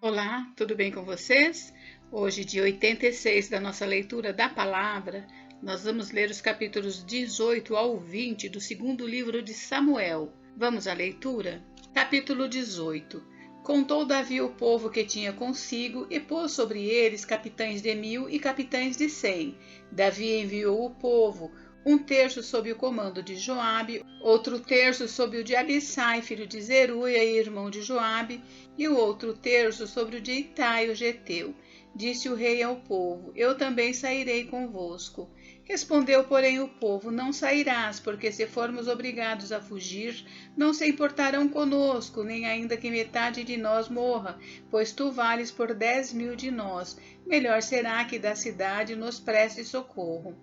Olá, tudo bem com vocês? Hoje, dia 86 da nossa leitura da palavra, nós vamos ler os capítulos 18 ao 20 do segundo livro de Samuel. Vamos à leitura? Capítulo 18. Contou Davi o povo que tinha consigo e pôs sobre eles capitães de 1000 e capitães de 100. Davi enviou o povo, um terço sob o comando de Joabe, outro terço sob o de Abissai, filho de Zeruia e irmão de Joabe, e o outro terço sobre o de Itai, o geteu. Disse o rei ao povo: Eu também sairei convosco. Respondeu, porém, o povo: Não sairás, porque se formos obrigados a fugir, não se importarão conosco, nem ainda que metade de nós morra, pois tu vales por 10.000 de nós. Melhor será que da cidade nos preste socorro.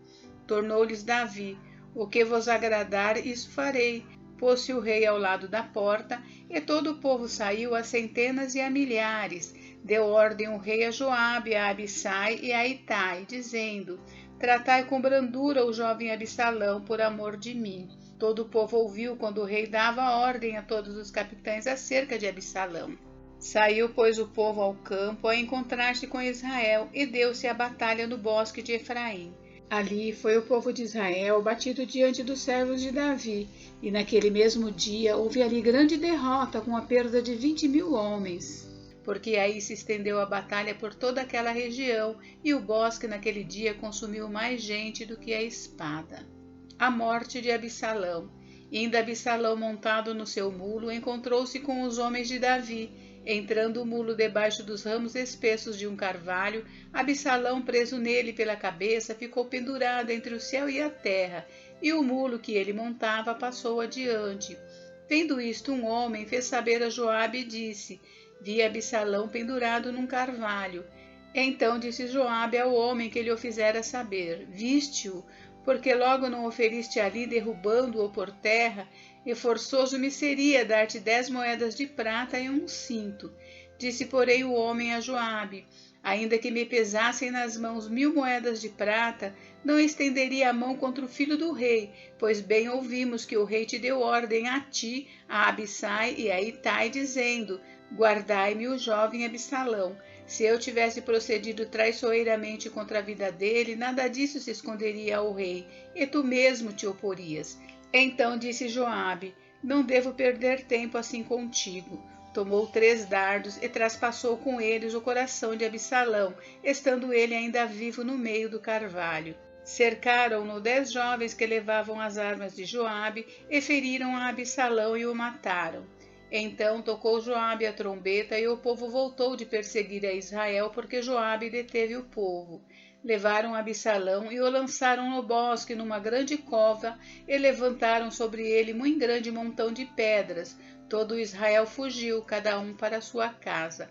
Tornou-lhes Davi: O que vos agradar, isso farei. Pôs-se o rei ao lado da porta, e todo o povo saiu a centenas e a milhares. Deu ordem o rei a Joabe, a Abissai e a Itai, dizendo: Tratai com brandura o jovem Absalão, por amor de mim. Todo o povo ouviu quando o rei dava ordem a todos os capitães acerca de Absalão. Saiu, pois, o povo ao campo a encontrar-se com Israel, e deu-se a batalha no bosque de Efraim. Ali foi o povo de Israel batido diante dos servos de Davi, e naquele mesmo dia houve ali grande derrota, com a perda de 20.000 homens. Porque aí se estendeu a batalha por toda aquela região, e o bosque naquele dia consumiu mais gente do que a espada. A morte de Absalão. Indo Absalão montado no seu mulo, encontrou-se com os homens de Davi. Entrando o mulo debaixo dos ramos espessos de um carvalho, Absalão, preso nele pela cabeça, ficou pendurado entre o céu e a terra, e o mulo que ele montava passou adiante. Vendo isto, um homem fez saber a Joabe e disse: Vi Absalão pendurado num carvalho. Então disse Joabe ao homem que lhe o fizera saber: Viste-o? Porque logo não o feriste ali, derrubando-o por terra, e forçoso me seria dar-te 10 moedas de prata e um cinto. Disse, porém, o homem a Joabe: Ainda que me pesassem nas mãos 1000 moedas de prata, não estenderia a mão contra o filho do rei, pois bem ouvimos que o rei te deu ordem a ti, a Abissai e a Itai, dizendo: Guardai-me o jovem Absalão. Se eu tivesse procedido traiçoeiramente contra a vida dele, nada disso se esconderia ao rei, e tu mesmo te oporias. Então disse Joabe: Não devo perder tempo assim contigo. Tomou 3 dardos e traspassou com eles o coração de Absalão, estando ele ainda vivo no meio do carvalho. Cercaram-no 10 jovens que levavam as armas de Joabe e feriram a Absalão e o mataram. Então tocou Joabe a trombeta, e o povo voltou de perseguir a Israel, porque Joabe deteve o povo. Levaram Absalão e o lançaram no bosque, numa grande cova, e levantaram sobre ele muito grande montão de pedras. Todo Israel fugiu, cada um para sua casa.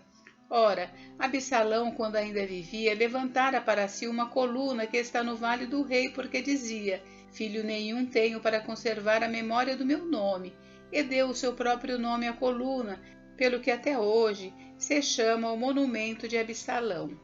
Ora, Absalão, quando ainda vivia, levantara para si uma coluna que está no vale do rei, porque dizia: Filho nenhum tenho para conservar a memória do meu nome. E deu o seu próprio nome à coluna, pelo que até hoje se chama o monumento de Absalão.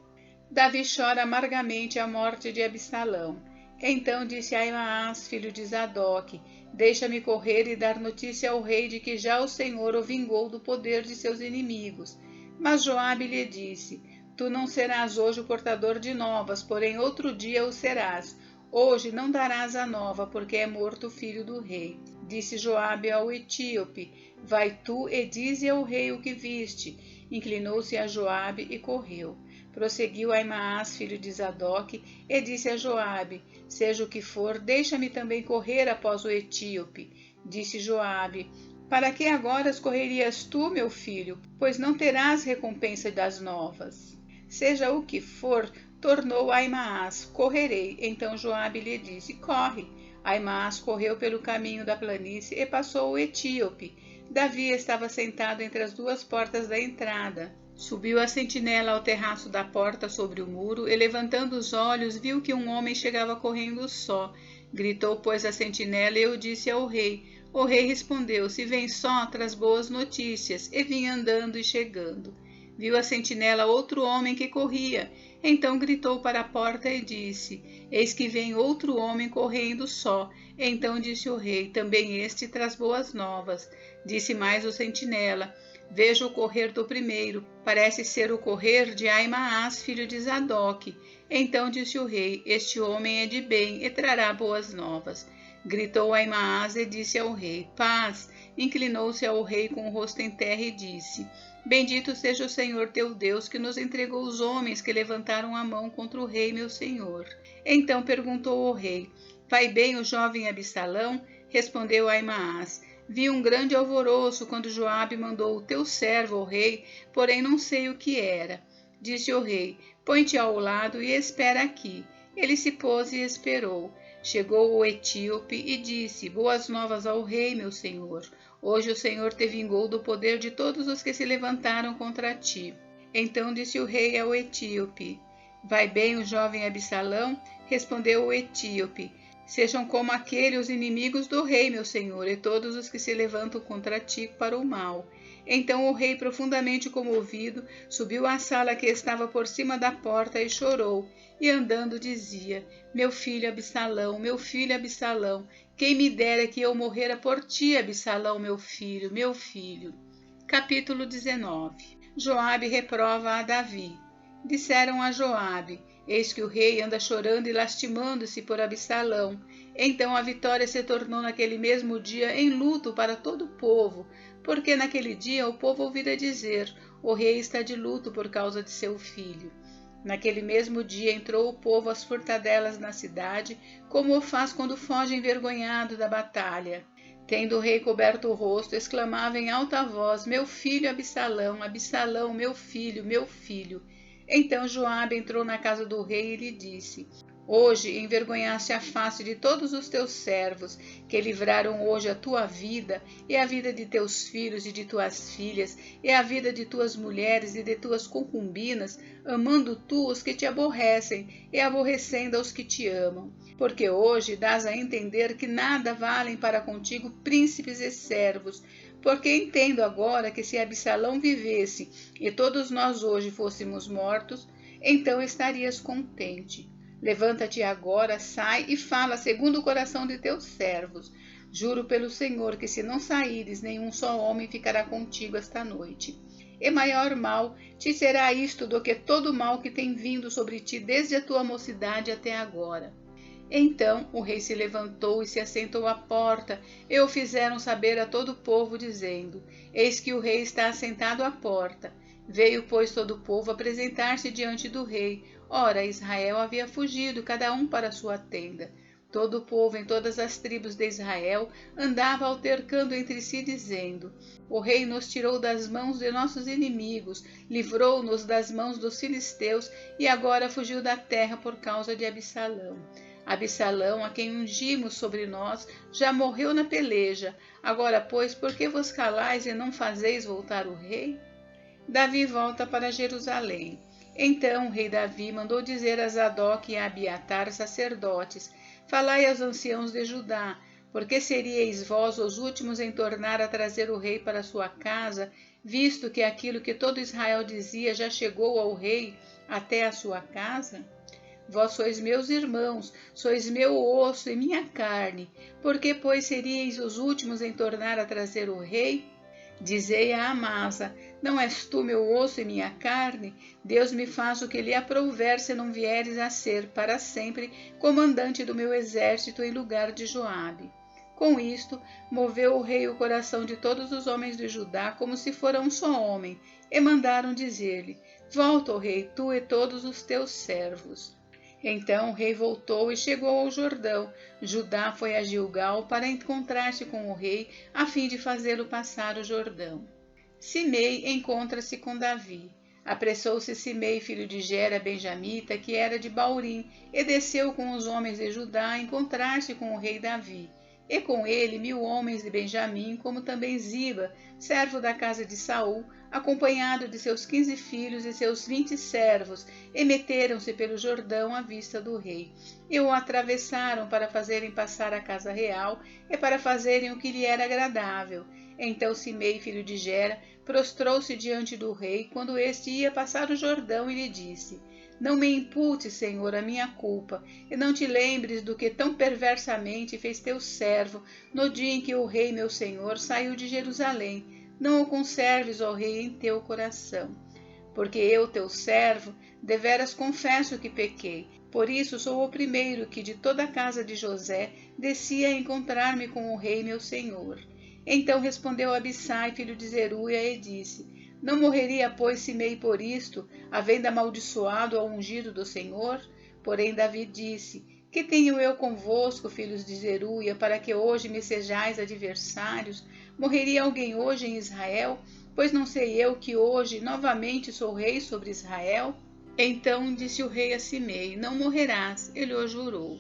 Davi chora amargamente a morte de Absalão. Então disse Aimaas, filho de Zadok: Deixa-me correr e dar notícia ao rei de que já o Senhor o vingou do poder de seus inimigos. Mas Joabe lhe disse: Tu não serás hoje o portador de novas, porém outro dia o serás. Hoje não darás a nova, porque é morto o filho do rei. Disse Joabe ao etíope: Vai tu e dize ao rei o que viste. Inclinou-se a Joabe e correu. Prosseguiu Aimaas, filho de Zadok, e disse a Joabe: Seja o que for, deixa-me também correr após o etíope. Disse Joabe: Para que agora correrias tu, meu filho? Pois não terás recompensa das novas. Seja o que for, tornou Aimaas: Correrei. Então Joabe lhe disse: Corre. Aimaas correu pelo caminho da planície e passou o etíope. Davi estava sentado entre as 2 portas da entrada. Subiu a sentinela ao terraço da porta sobre o muro e, levantando os olhos, viu que um homem chegava correndo só. Gritou, pois, a sentinela e o disse ao rei. O rei respondeu: Se vem só, traz boas notícias. E vinha andando e chegando. Viu a sentinela outro homem que corria. Então gritou para a porta e disse: Eis que vem outro homem correndo só. Então disse o rei: Também este traz boas novas. Disse mais o sentinela: Vejo o correr do primeiro, parece ser o correr de Aimaas, filho de Zadok. Então disse o rei: Este homem é de bem e trará boas novas. Gritou Aimaas e disse ao rei: Paz. Inclinou-se ao rei com o rosto em terra e disse: Bendito seja o Senhor teu Deus, que nos entregou os homens que levantaram a mão contra o rei meu senhor. Então perguntou o rei: Vai bem o jovem Absalão? Respondeu Aimaas: Vi um grande alvoroço quando Joabe mandou o teu servo ao rei, porém não sei o que era. Disse o rei: Põe-te ao lado e espera aqui. Ele se pôs e esperou. Chegou o etíope e disse: Boas novas ao rei, meu senhor. Hoje o Senhor te vingou do poder de todos os que se levantaram contra ti. Então disse o rei ao etíope: Vai bem o jovem Absalão? Respondeu o etíope: Sejam como aquele os inimigos do rei, meu senhor, e todos os que se levantam contra ti para o mal. Então o rei, profundamente comovido, subiu à sala que estava por cima da porta e chorou, e andando dizia: Meu filho Absalão, meu filho Absalão, quem me dera que eu morrera por ti, Absalão, meu filho, meu filho. Capítulo 19. Joabe reprova a Davi. Disseram a Joabe: Eis que o rei anda chorando e lastimando-se por Absalão. Então a vitória se tornou naquele mesmo dia em luto para todo o povo, porque naquele dia o povo ouvira dizer: O rei está de luto por causa de seu filho. Naquele mesmo dia entrou o povo às furtadelas na cidade, como o faz quando foge envergonhado da batalha. Tendo o rei coberto o rosto, exclamava em alta voz: Meu filho Absalão, Absalão, meu filho, meu filho. Então Joabe entrou na casa do rei e lhe disse: Hoje envergonhaste a face de todos os teus servos, que livraram hoje a tua vida, e a vida de teus filhos e de tuas filhas, e a vida de tuas mulheres e de tuas concubinas, amando tu os que te aborrecem, e aborrecendo aos que te amam. Porque hoje dás a entender que nada valem para contigo príncipes e servos, porque entendo agora que se Absalão vivesse e todos nós hoje fôssemos mortos, então estarias contente. Levanta-te agora, sai e fala segundo o coração de teus servos. Juro pelo Senhor que se não saíres, nenhum só homem ficará contigo esta noite. E maior mal te será isto do que todo o mal que tem vindo sobre ti desde a tua mocidade até agora. Então o rei se levantou e se assentou à porta, e o fizeram saber a todo o povo, dizendo: Eis que o rei está assentado à porta. Veio, pois, todo o povo apresentar-se diante do rei. Ora, Israel havia fugido, cada um para sua tenda. Todo o povo, em todas as tribos de Israel, andava altercando entre si, dizendo: O rei nos tirou das mãos de nossos inimigos, livrou-nos das mãos dos filisteus, e agora fugiu da terra por causa de Absalão. Absalão, a quem ungimos sobre nós, já morreu na peleja. Agora, pois, por que vos calais e não fazeis voltar o rei? Davi volta para Jerusalém. Então o rei Davi mandou dizer a Zadok e a Abiatar, sacerdotes: Falai aos anciãos de Judá, porque seríeis vós os últimos em tornar a trazer o rei para sua casa, visto que aquilo que todo Israel dizia já chegou ao rei até a sua casa? Vós sois meus irmãos, sois meu osso e minha carne. Por que, pois, seríeis os últimos em tornar a trazer o rei? Dizei a Amasa: Não és tu meu osso e minha carne? Deus me faz o que lhe aprouver se não vieres a ser, para sempre, comandante do meu exército em lugar de Joabe. Com isto, moveu o rei o coração de todos os homens de Judá como se fora um só homem, e mandaram dizer-lhe: Volta, ó rei, tu e todos os teus servos. Então o rei voltou e chegou ao Jordão. Judá foi a Gilgal para encontrar-se com o rei, a fim de fazê-lo passar o Jordão. Simei encontra-se com Davi. Apressou-se Simei, filho de Gera, benjamita, que era de Baurim, e desceu com os homens de Judá a encontrar-se com o rei Davi. E com ele 1000 homens de Benjamim, como também Ziba, servo da casa de Saul, acompanhado de seus 15 filhos e seus 20 servos, e meteram-se pelo Jordão à vista do rei, e o atravessaram para fazerem passar a casa real e para fazerem o que lhe era agradável. Então Simei, filho de Gera, prostrou-se diante do rei quando este ia passar o Jordão e lhe disse: Não me imputes, Senhor, a minha culpa, e não te lembres do que tão perversamente fez teu servo no dia em que o rei, meu senhor, saiu de Jerusalém. não o conserves, ó rei, em teu coração. Porque eu, teu servo, deveras confesso que pequei. Por isso sou o primeiro que de toda a casa de José descia a encontrar-me com o rei meu senhor. Então respondeu Abissai, filho de Zeruia, e disse: Não morreria, pois, Simei por isto, havendo amaldiçoado ao ungido do Senhor? Porém Davi disse: Que tenho eu convosco, filhos de Zeruia, para que hoje me sejais adversários? Morreria alguém hoje em Israel? Pois não sei eu que hoje novamente sou rei sobre Israel? Então disse o rei a Simei: Não morrerás, ele o jurou.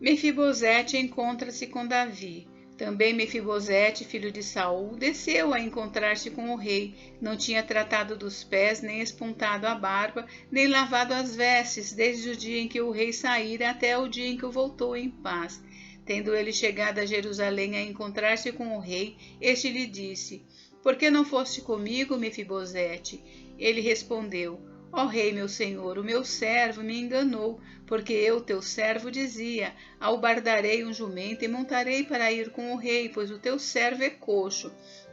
Mefibosete encontra-se com Davi. Também Mefibosete, filho de Saul, desceu a encontrar-se com o rei. Não tinha tratado dos pés, nem espuntado a barba, nem lavado as vestes, desde o dia em que o rei saíra até o dia em que o voltou em paz. Tendo ele chegado a Jerusalém a encontrar-se com o rei, este lhe disse: Por que não foste comigo, Mefibosete? Ele respondeu: Ó rei, meu senhor, o meu servo me enganou, porque eu, teu servo, dizia: Albardarei um jumento e montarei para ir com o rei, pois o teu servo é coxo.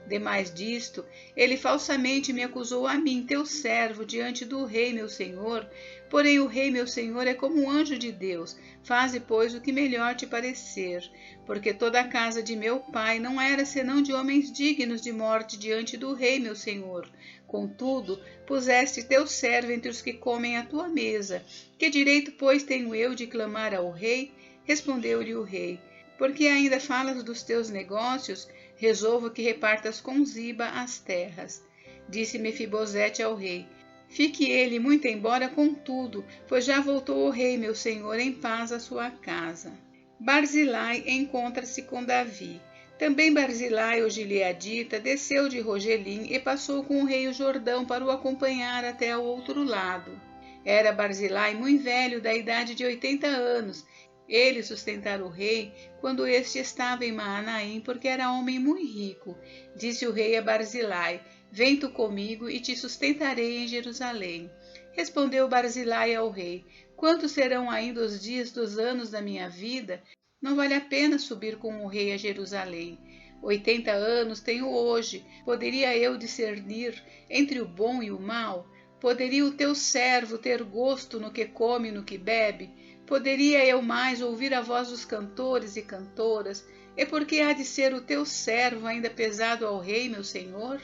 Demais disto, ele falsamente me acusou a mim, teu servo, diante do rei, meu senhor. Porém o rei, meu senhor, é como um anjo de Deus. Faze, pois, o que melhor te parecer. Porque toda a casa de meu pai não era senão de homens dignos de morte diante do rei, meu senhor. Contudo, puseste teu servo entre os que comem à tua mesa. Que direito, pois, tenho eu de clamar ao rei? Respondeu-lhe o rei: Porque ainda falas dos teus negócios? Resolvo que repartas com Ziba as terras. Disse Mefibosete ao rei: Fique ele muito embora contudo, pois já voltou o rei, meu senhor, em paz à sua casa. Barzilai encontra-se com Davi. Também Barzilai, o gileadita, desceu de Rogelim e passou com o rei o Jordão para o acompanhar até ao outro lado. Era Barzilai muito velho, da idade de 80 anos. Ele sustentara o rei quando este estava em Maanaim, porque era homem muito rico. Disse o rei a Barzilai: Vem tu comigo e te sustentarei em Jerusalém. Respondeu Barzilai ao rei: Quantos serão ainda os dias dos anos da minha vida? Não vale a pena subir com o rei a Jerusalém. 80 anos tenho hoje. Poderia eu discernir entre o bom e o mal? Poderia o teu servo ter gosto no que come e no que bebe? Poderia eu mais ouvir a voz dos cantores e cantoras? E por que há de ser o teu servo ainda pesado ao rei, meu senhor?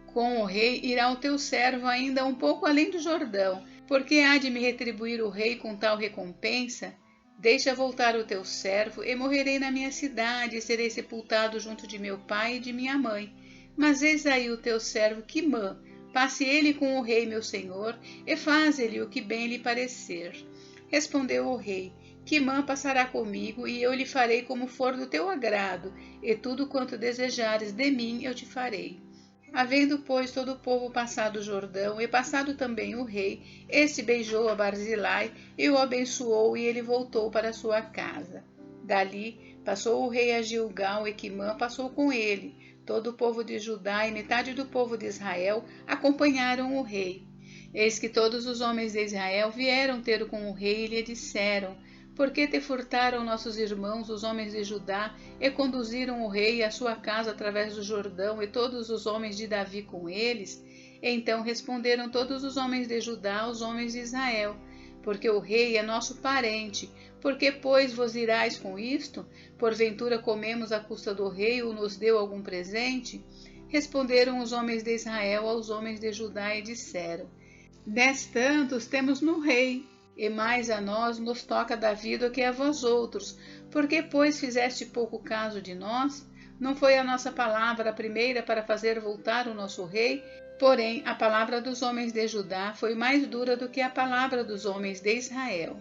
Com o rei irá o teu servo ainda um pouco além do Jordão. Por que há de me retribuir o rei com tal recompensa? Deixa voltar o teu servo, e morrerei na minha cidade, e serei sepultado junto de meu pai e de minha mãe. Mas eis aí o teu servo Quimã. Passe ele com o rei, meu senhor, e faze-lhe o que bem lhe parecer. Respondeu o rei: Quimã passará comigo, e eu lhe farei como for do teu agrado, e tudo quanto desejares de mim eu te farei. Havendo, pois, todo o povo passado o Jordão, e passado também o rei, este beijou a Barzilai e o abençoou, e ele voltou para sua casa. Dali passou o rei a Gilgal, e Quimã passou com ele. Todo o povo de Judá e metade do povo de Israel acompanharam o rei. Eis que todos os homens de Israel vieram ter com o rei e lhe disseram: Por que te furtaram nossos irmãos, os homens de Judá, e conduziram o rei à sua casa através do Jordão, e todos os homens de Davi com eles? Então responderam todos os homens de Judá aos homens de Israel: Porque o rei é nosso parente. Por que, pois, vos irais com isto? Porventura comemos à custa do rei, ou nos deu algum presente? Responderam os homens de Israel aos homens de Judá e disseram: Dez tantos temos no rei, e mais a nós nos toca Davi do que a vós outros. Por que, pois, fizeste pouco caso de nós? Não foi a nossa palavra a primeira para fazer voltar o nosso rei? Porém, a palavra dos homens de Judá foi mais dura do que a palavra dos homens de Israel.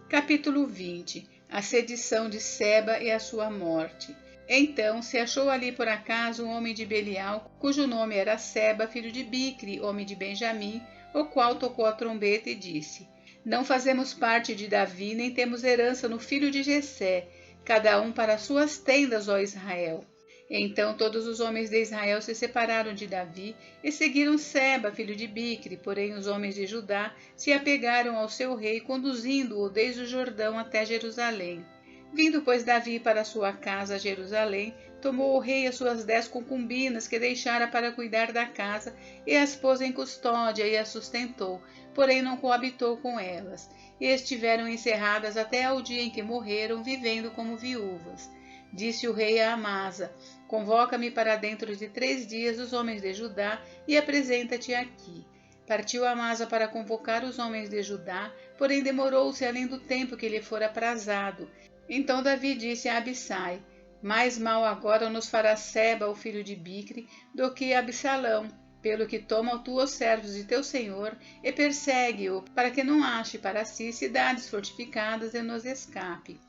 Capítulo 20. A sedição de Seba e a sua morte. Então se achou ali por acaso um homem de Belial, cujo nome era Seba, filho de Bicri, homem de Benjamim, o qual tocou a trombeta e disse: Não fazemos parte de Davi, nem temos herança no filho de Jessé, cada um para suas tendas, ó Israel. Então todos os homens de Israel se separaram de Davi e seguiram Seba, filho de Bicri, porém os homens de Judá se apegaram ao seu rei, conduzindo-o desde o Jordão até Jerusalém. Vindo, pois, Davi para sua casa a Jerusalém, Tomou o rei as suas 10 concubinas que deixara para cuidar da casa e as pôs em custódia e as sustentou, porém não coabitou com elas, e estiveram encerradas até ao dia em que morreram, vivendo como viúvas. Disse o rei a Amasa: convoca-me para dentro de 3 dias os homens de Judá e apresenta-te aqui. Partiu Amasa para convocar os homens de Judá, porém demorou-se além do tempo que lhe fora aprazado. Então Davi disse a Abissai: mais mal agora nos fará Seba, o filho de Bicre, do que Absalão, pelo que toma tu os servos de teu senhor e persegue-o, para que não ache para si cidades fortificadas e nos escape.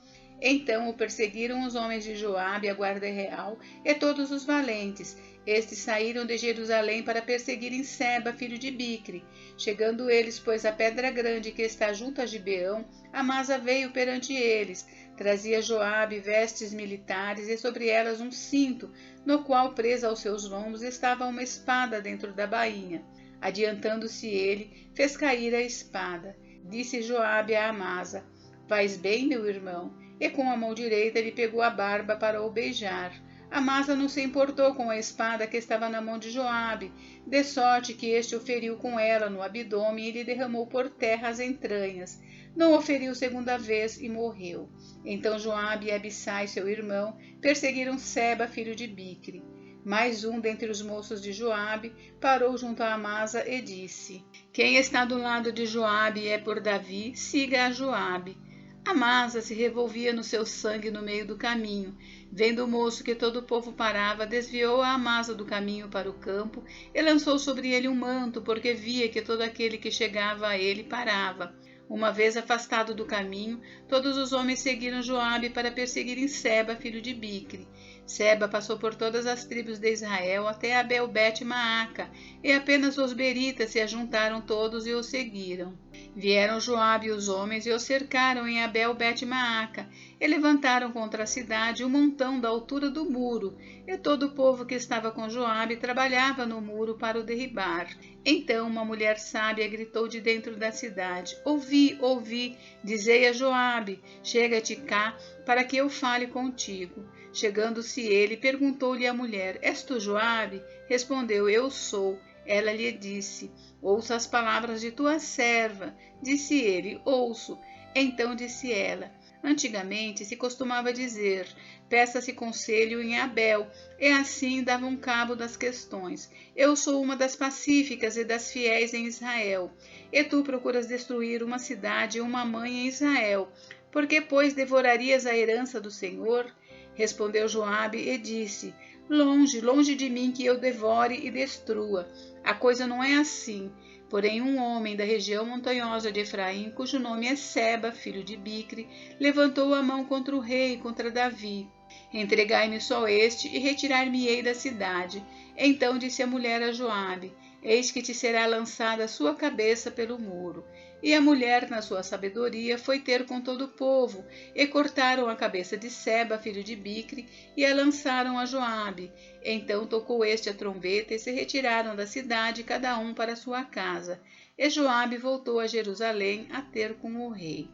Então o perseguiram os homens de Joabe, a guarda real, e todos os valentes. Estes saíram de Jerusalém para perseguirem Seba, filho de Bicre. Chegando eles, pois, à pedra grande que está junto a Gibeão, Amasa veio perante eles. Trazia Joabe vestes militares e sobre elas um cinto, no qual, presa aos seus lombos, estava uma espada dentro da bainha. Adiantando-se ele, fez cair a espada. Disse Joabe a Amasa: vais bem, meu irmão? E com a mão direita lhe pegou a barba para o beijar. Amasa não se importou com a espada que estava na mão de Joabe, de sorte que este o feriu com ela no abdômen e lhe derramou por terra as entranhas. Não o feriu segunda vez e morreu. Então Joabe e Abissai, seu irmão, perseguiram Seba, filho de Bicre. Mais um dentre os moços de Joabe parou junto a Amasa e disse: quem está do lado de Joabe e é por Davi, siga a Joabe. Amasa se revolvia no seu sangue no meio do caminho. Vendo o moço que todo o povo parava, desviou a Amasa do caminho para o campo e lançou sobre ele um manto, porque via que todo aquele que chegava a ele parava. Uma vez afastado do caminho, todos os homens seguiram Joabe para perseguirem Seba, filho de Bicre. Seba passou por todas as tribos de Israel até Abel-Bet-Maaca, e apenas os beritas se ajuntaram todos e o seguiram. Vieram Joabe e os homens e o cercaram em Abel-Bet-Maaca, e levantaram contra a cidade um montão da altura do muro, e todo o povo que estava com Joabe trabalhava no muro para o derribar. Então uma mulher sábia gritou de dentro da cidade: ouvi, ouvi, dizei a Joabe: chega-te cá, para que eu fale contigo. Chegando-se ele, perguntou-lhe a mulher: és tu Joabe? Respondeu: eu sou. Ela lhe disse: ouça as palavras de tua serva. Disse ele: ouço. Então disse ela: antigamente se costumava dizer: peça-se conselho em Abel, e assim davam cabo das questões. Eu sou uma das pacíficas e das fiéis em Israel, e tu procuras destruir uma cidade e uma mãe em Israel. Por que, pois, devorarias a herança do Senhor? Respondeu Joabe e disse: longe, longe de mim que eu devore e destrua. A coisa não é assim. Porém um homem da região montanhosa de Efraim, cujo nome é Seba, filho de Bicre, levantou a mão contra o rei, contra Davi. Entregai-me só este e retirar-me-ei da cidade. Então disse a mulher a Joabe: eis que te será lançada a sua cabeça pelo muro. E a mulher, na sua sabedoria, foi ter com todo o povo, e cortaram a cabeça de Seba, filho de Bicre, e a lançaram a Joabe. Então tocou este a trombeta, e se retiraram da cidade, cada um para sua casa. E Joabe voltou a Jerusalém a ter com o rei.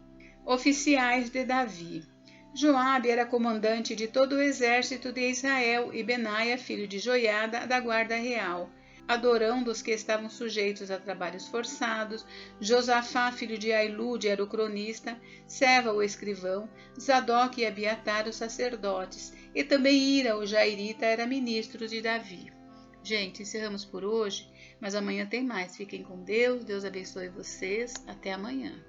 Oficiais de Davi. Joabe era comandante de todo o exército de Israel, e Benaia, filho de Joiada, da guarda real. Adorão, dos que estavam sujeitos a trabalhos forçados, Josafá, filho de Ailude, era o cronista, Seva, o escrivão, Zadok e Abiatar, os sacerdotes, e também Ira, o jairita, era ministro de Davi. Gente, encerramos por hoje, mas amanhã tem mais. Fiquem com Deus, Deus abençoe vocês, até amanhã.